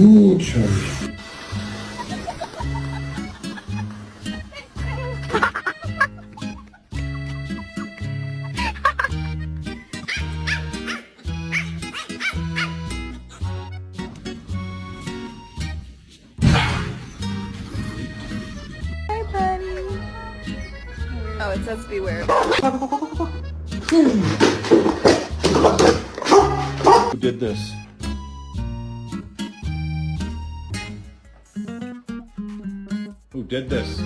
Gut schon. Hi, buddy. Oh, it says beware. Who did this? Who did this?